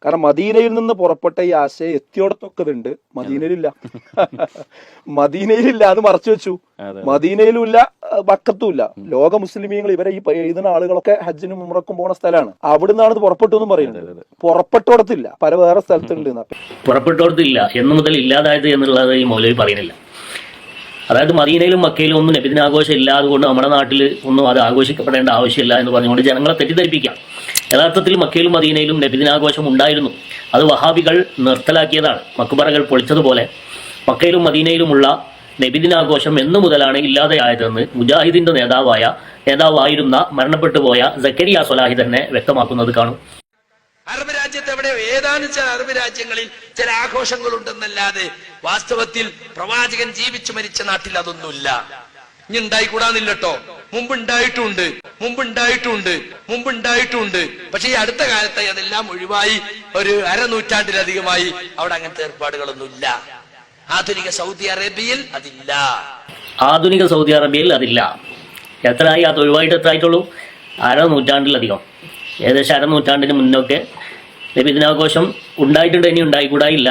കാരണം മദീനയിൽ നിന്ന് പുറപ്പെട്ട ഈ ആശയം എത്തിയോടത്തൊക്കെ ഉണ്ട്, മദീനയിലില്ല. മദീനയിലില്ല, അത് മറച്ചു വെച്ചു. മദീനയിലുമില്ല, മക്കത്തുമില്ല. ലോക മുസ്ലിമീങ്ങൾ ഇവരെ ഈ എഴുതുന്ന ആളുകളൊക്കെ ഹജ്ജിനും ഉംറക്കും പോണ സ്ഥലമാണ്. അവിടുന്നാണ് ഇത് പുറപ്പെട്ടു എന്നും പറയുന്നത്. പുറപ്പെട്ടോടത്തില്ല, പല വേറെ സ്ഥലത്തുണ്ട്. പുറപ്പെട്ടോടത്തില്ല എന്ന് മുതൽ ഇല്ലാതായത് എന്നുള്ളത് ഈ മൗലവി പറയുന്നില്ല. അതായത് മദീനയിലും മക്കയിലും ഒന്നും നബിദിനാഘോഷം ഇല്ലാതുകൊണ്ട് നമ്മുടെ നാട്ടിൽ ഒന്നും അത് ആഘോഷിക്കപ്പെടേണ്ട ആവശ്യമില്ല എന്ന് പറഞ്ഞുകൊണ്ട് ജനങ്ങളെ തെറ്റിദ്ധരിപ്പിക്കാം. യഥാർത്ഥത്തിൽ മക്കയിലും മദീനയിലും നബിദിനാഘോഷം ഉണ്ടായിരുന്നു. അത് വഹാബികൾ നിർത്തലാക്കിയതാണ്. മക്ബറകൾ പൊളിച്ചതുപോലെ മക്കയിലും മദീനയിലുമുള്ള നബിദിനാഘോഷം എന്നു മുതലാണ് ഇല്ലാതെയായതെന്ന് മുജാഹിദിന്റെ നേതാവായിരുന്ന മരണപ്പെട്ടു പോയ സക്കരിയ സ്വലാഹി തന്നെ വ്യക്തമാക്കുന്നത് കാണും. അറബ് രാജ്യത്ത് എവിടെയോ ഏതാനും ചില അറബ് രാജ്യങ്ങളിൽ ചില ആഘോഷങ്ങളുണ്ടെന്നല്ലാതെ വാസ്തവത്തിൽ പ്രവാചകൻ ജീവിച്ചു മരിച്ച നാട്ടിൽ അതൊന്നുമില്ല. ഇനി ഉണ്ടായിക്കൂടാന്നില്ലട്ടോ, മുമ്പുണ്ടായിട്ടുണ്ട്. പക്ഷെ ഈ അടുത്ത കാലത്തായി അതെല്ലാം ഒഴിവായി. ഒരു അരനൂറ്റാണ്ടിലധികമായി അവിടെ അങ്ങനത്തെ ഏർപ്പാടുകളൊന്നുമില്ല. ആധുനിക സൗദി അറേബ്യയിൽ അതില്ല. എത്രയായി അത് ഒഴിവായിട്ട് എത്രയായിട്ടുള്ളൂ? അരനൂറ്റാണ്ടിലധികം. ഏകദേശം അരനൂറ്റാണ്ടിന് മുന്നൊക്കെ നബിദിനാഘോഷം ഉണ്ടായിട്ടുണ്ട്, ഇനി ഉണ്ടായിക്കൂടായില്ല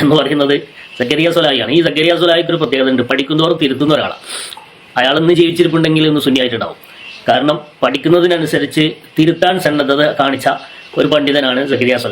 എന്ന് പറയുന്നത് സക്കരിയ സ്വലാഹിയാണ്. ഈ സക്കരിയ സ്വലാഹിക്ക് ഒരു പ്രത്യേകത ഉണ്ട്, പഠിക്കുന്നവർ തിരുത്തുന്ന ഒരാളാണ്. അയാൾ ഇന്ന് ജീവിച്ചിരിപ്പുണ്ടെങ്കിൽ ഇന്ന് സുന്നിയായിട്ടുണ്ടാവും. കാരണം പഠിക്കുന്നതിനനുസരിച്ച് തിരുത്താൻ സന്നദ്ധത കാണിച്ച ഒരു പണ്ഡിതനാണ് സക്കരിയ സ്വലാഹി.